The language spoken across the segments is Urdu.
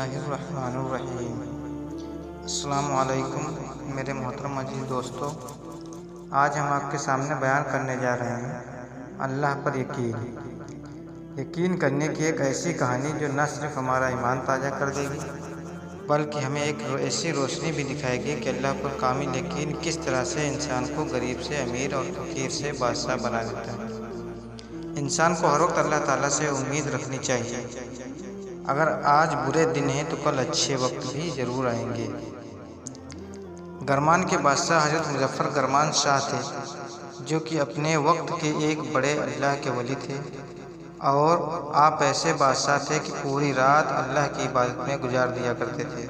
اللہ الرحمن الرحیم۔ السلام علیکم میرے محترم عزیز دوستو، آج ہم آپ کے سامنے بیان کرنے جا رہے ہیں اللہ پر یقین کرنے کی ایک ایسی کہانی جو نہ صرف ہمارا ایمان تازہ کر دے گی بلکہ ہمیں ایک ایسی روشنی بھی دکھائے گی کہ اللہ پر کامل یقین کس طرح سے انسان کو غریب سے امیر اور فقیر سے بادشاہ بنا دیتا ہے۔ انسان کو ہر وقت اللہ تعالیٰ سے امید رکھنی چاہیے۔ اگر آج برے دن ہیں تو کل اچھے وقت بھی ضرور آئیں گے۔ گرمان کے بادشاہ حضرت مظفر گرمان شاہ تھے، جو کہ اپنے وقت کے ایک بڑے اللہ کے ولی تھے، اور آپ ایسے بادشاہ تھے کہ پوری رات اللہ کی عبادت میں گزار دیا کرتے تھے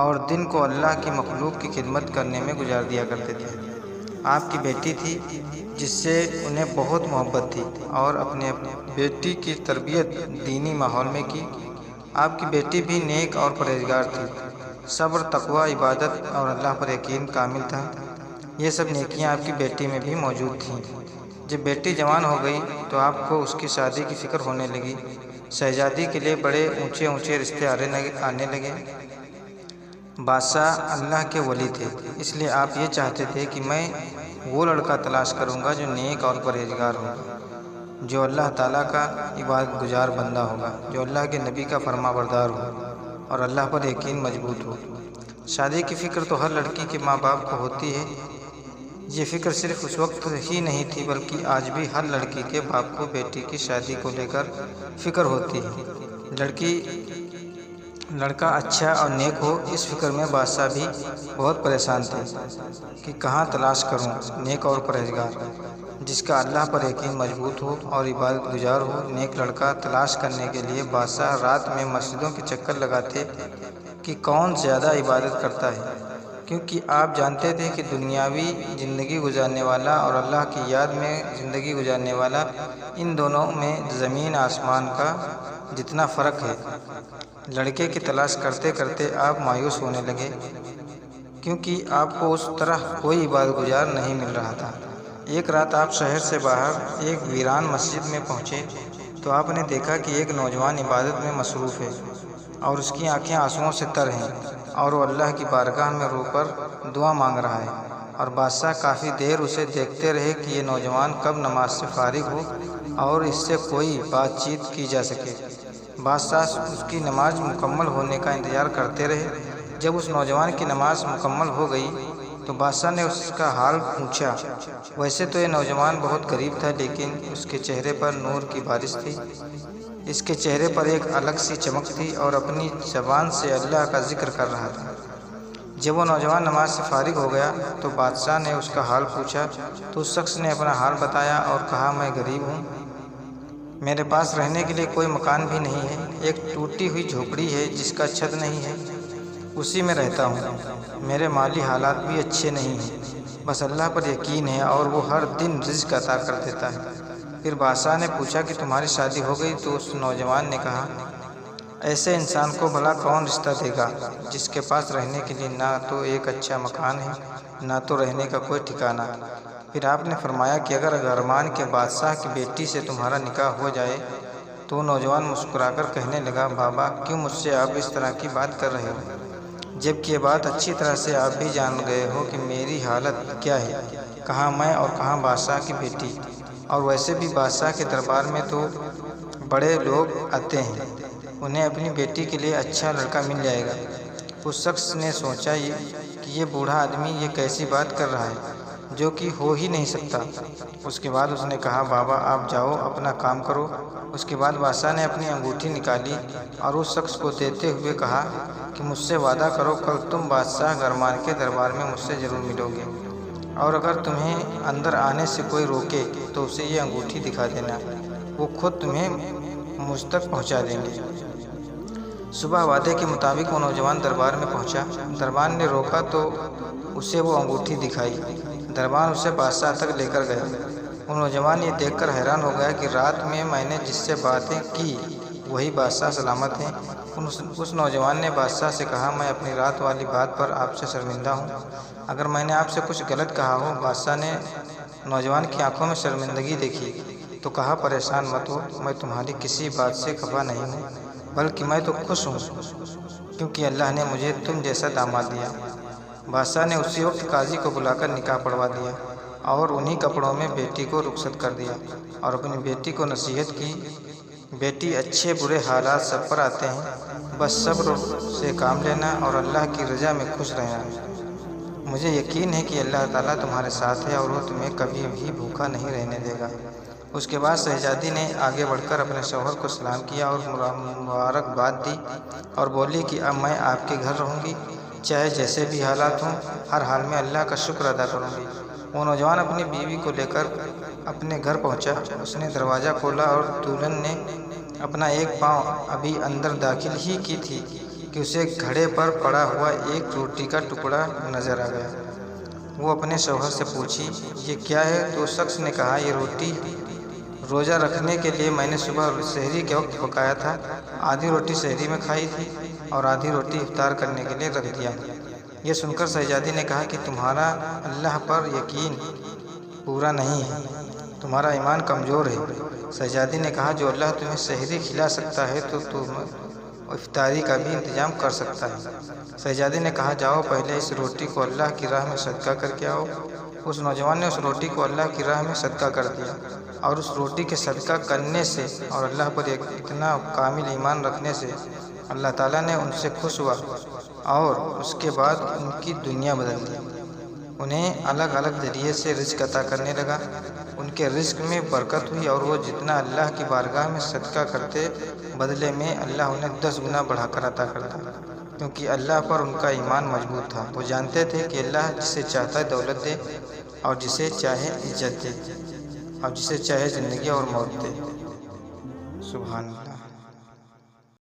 اور دن کو اللہ کی مخلوق کی خدمت کرنے میں گزار دیا کرتے تھے۔ آپ کی بیٹی تھی جس سے انہیں بہت محبت تھی اور اپنے بیٹی کی تربیت دینی ماحول میں کی۔ آپ کی بیٹی بھی نیک اور پرہیزگار تھی، صبر، تقوی، عبادت اور اللہ پر یقین کامل تھا۔ یہ سب نیکیاں آپ کی بیٹی میں بھی موجود تھیں۔ جب بیٹی جوان ہو گئی تو آپ کو اس کی شادی کی فکر ہونے لگی۔ شہزادی کے لیے بڑے اونچے رشتے آنے لگے۔ بادشاہ اللہ کے ولی تھے، اس لیے آپ یہ چاہتے تھے کہ میں وہ لڑکا تلاش کروں گا جو نیک اور پرہیزگار ہوگا، جو اللہ تعالیٰ کا عبادت گزار بندہ ہوگا، جو اللہ کے نبی کا فرما بردار ہو اور اللہ پر یقین مضبوط ہو۔ شادی کی فکر تو ہر لڑکی کے ماں باپ کو ہوتی ہے۔ یہ فکر صرف اس وقت ہی نہیں تھی بلکہ آج بھی ہر لڑکی کے باپ کو بیٹی کی شادی کو لے کر فکر ہوتی ہے۔ لڑکا اچھا اور نیک ہو، اس فکر میں بادشاہ بھی بہت پریشان تھے کہ کہاں تلاش کروں نیک اور پرہیزگار، جس کا اللہ پر یقین مضبوط ہو اور عبادت گزار ہو۔ نیک لڑکا تلاش کرنے کے لیے بادشاہ رات میں مسجدوں کے چکر لگاتے کہ کون زیادہ عبادت کرتا ہے، کیونکہ آپ جانتے تھے کہ دنیاوی زندگی گزارنے والا اور اللہ کی یاد میں زندگی گزارنے والا، ان دونوں میں زمین آسمان کا جتنا فرق ہے۔ لڑکے کی تلاش کرتے کرتے آپ مایوس ہونے لگے، کیونکہ آپ کو اس طرح کوئی عبادت گزار نہیں مل رہا تھا۔ ایک رات آپ شہر سے باہر ایک ویران مسجد میں پہنچے تو آپ نے دیکھا کہ ایک نوجوان عبادت میں مصروف ہے اور اس کی آنکھیں آنسوؤں سے تر ہیں اور وہ اللہ کی بارگاہ میں رو کر دعا مانگ رہا ہے، اور بادشاہ کافی دیر اسے دیکھتے رہے کہ یہ نوجوان کب نماز سے فارغ ہو اور اس سے کوئی بات چیت کی جا سکے۔ بادشاہ اس کی نماز مکمل ہونے کا انتظار کرتے رہے۔ جب اس نوجوان کی نماز مکمل ہو گئی تو بادشاہ نے اس کا حال پوچھا۔ ویسے تو یہ نوجوان بہت غریب تھا، لیکن اس کے چہرے پر نور کی بارش تھی۔ اس کے چہرے پر ایک الگ سی چمک تھی اور اپنی زبان سے اللہ کا ذکر کر رہا تھا۔ جب وہ نوجوان نماز سے فارغ ہو گیا تو بادشاہ نے اس کا حال پوچھا تو اس شخص نے اپنا حال بتایا اور کہا، میں غریب ہوں، میرے پاس رہنے کے لیے کوئی مکان بھی نہیں ہے، ایک ٹوٹی ہوئی جھوپڑی ہے جس کا چھت نہیں ہے، اسی میں رہتا ہوں، میرے مالی حالات بھی اچھے نہیں ہیں، بس اللہ پر یقین ہے اور وہ ہر دن رزق عطا کر دیتا ہے۔ پھر بادشاہ نے پوچھا کہ تمہاری شادی ہو گئی؟ تو اس نوجوان نے کہا، ایسے انسان کو بھلا کون رشتہ دے گا جس کے پاس رہنے کے لیے نہ تو ایک اچھا مکان ہے نہ تو رہنے کا کوئی ٹھکانہ۔ پھر آپ نے فرمایا کہ اگر گرمان کے بادشاہ کی بیٹی سے تمہارا نکاح ہو جائے تو نوجوان مسکرا کر کہنے لگا، بابا کیوں مجھ سے آپ اس طرح کی بات کر رہے ہو، جبکہ یہ بات اچھی طرح سے آپ بھی جان گئے ہو کہ میری حالت کیا ہے، کہاں میں اور کہاں بادشاہ کی بیٹی، اور ویسے بھی بادشاہ کے دربار میں تو بڑے لوگ آتے ہیں، انہیں اپنی بیٹی کے لیے اچھا لڑکا مل جائے گا۔ اس شخص نے سوچا کہ یہ بوڑھا آدمی یہ کیسی بات کر رہا ہے جو کہ ہو ہی نہیں سکتا۔ اس کے بعد اس نے کہا، بابا آپ جاؤ اپنا کام کرو۔ اس کے بعد بادشاہ نے اپنی انگوٹھی نکالی اور اس شخص کو دیتے ہوئے کہا کہ مجھ سے وعدہ کرو کل تم بادشاہ گرمان کے دربار میں مجھ سے ضرور ملو گے، اور اگر تمہیں اندر آنے سے کوئی روکے تو اسے یہ انگوٹھی دکھا دینا، وہ خود تمہیں مجھ تک پہنچا دیں گے۔ صبح وعدے کے مطابق وہ نوجوان دربار میں پہنچا۔ دربان نے روکا تو اسے وہ انگوٹھی دکھائی۔ دربان اسے بادشاہ تک لے کر گیا۔ وہ نوجوان یہ دیکھ کر حیران ہو گیا کہ رات میں نے جس سے باتیں کی وہی بادشاہ سلامت ہیں۔ اس نوجوان نے بادشاہ سے کہا، میں اپنی رات والی بات پر آپ سے شرمندہ ہوں، اگر میں نے آپ سے کچھ غلط کہا ہو۔ بادشاہ نے نوجوان کی آنکھوں میں شرمندگی دیکھی تو کہا، پریشان مت ہو، میں تمہاری کسی بات سے خفا نہیں ہوں، بلکہ میں تو خوش ہوں کیونکہ اللہ نے مجھے تم جیسا داماد دیا۔ بادشاہ نے اسی وقت قاضی کو بلا کر نکاح پڑھوا دیا اور انہی کپڑوں میں بیٹی کو رخصت کر دیا اور اپنی بیٹی کو نصیحت کی، بیٹی اچھے برے حالات سب پر آتے ہیں، بس صبر سے کام لینا اور اللہ کی رضا میں خوش رہنا۔ مجھے یقین ہے کہ اللہ تعالیٰ تمہارے ساتھ ہے اور وہ تمہیں کبھی بھی بھوکا نہیں رہنے دے گا۔ اس کے بعد شہزادی نے آگے بڑھ کر اپنے شوہر کو سلام کیا اور مبارکباد دی اور بولی کہ اب میں آپ کے گھر رہوں گی، چاہے جیسے بھی حالات ہوں، ہر حال میں اللہ کا شکر ادا کروں گی۔ وہ نوجوان اپنی بیوی کو لے کر اپنے گھر پہنچا۔ اس نے دروازہ کھولا اور دلہن نے اپنا ایک پاؤں ابھی اندر داخل ہی کی تھی کہ اسے گھڑے پر پڑا ہوا ایک روٹی کا ٹکڑا نظر آ گیا۔ وہ اپنے شوہر سے پوچھی، یہ کیا ہے؟ تو اس شخص نے کہا، یہ روٹی روزہ رکھنے کے لیے میں نے صبح سحری کے وقت پکایا تھا، آدھی روٹی سحری میں کھائی تھی اور آدھی روٹی افطار کرنے کے لیے رکھ دیا۔ یہ سن کر شہزادی نے کہا کہ تمہارا اللہ پر یقین پورا نہیں ہے، تمہارا ایمان کمزور ہے۔ شہزادی نے کہا، جو اللہ تمہیں سحری کھلا سکتا ہے تو تم افطاری کا بھی انتظام کر سکتا ہے۔ شہزادی نے کہا، جاؤ پہلے اس روٹی کو اللہ کی راہ میں صدقہ کر کے آؤ۔ اس نوجوان نے اس روٹی کو اللہ کی راہ میں صدقہ کر دیا اور اس روٹی کے صدقہ کرنے سے اور اللہ پر اتنا کامل ایمان رکھنے سے اللہ تعالیٰ نے ان سے خوش ہوا اور اس کے بعد ان کی دنیا بدل دی۔ انہیں الگ الگ ذریعے سے رزق عطا کرنے لگا، ان کے رزق میں برکت ہوئی اور وہ جتنا اللہ کی بارگاہ میں صدقہ کرتے بدلے میں اللہ انہیں 10 گنا بڑھا کر عطا کرتا، کیونکہ اللہ پر ان کا ایمان مضبوط تھا۔ وہ جانتے تھے کہ اللہ جسے چاہتا ہے دولت دے اور جسے چاہے عزت دے اور جسے چاہے زندگی اور موت دے۔ سبحان اللہ۔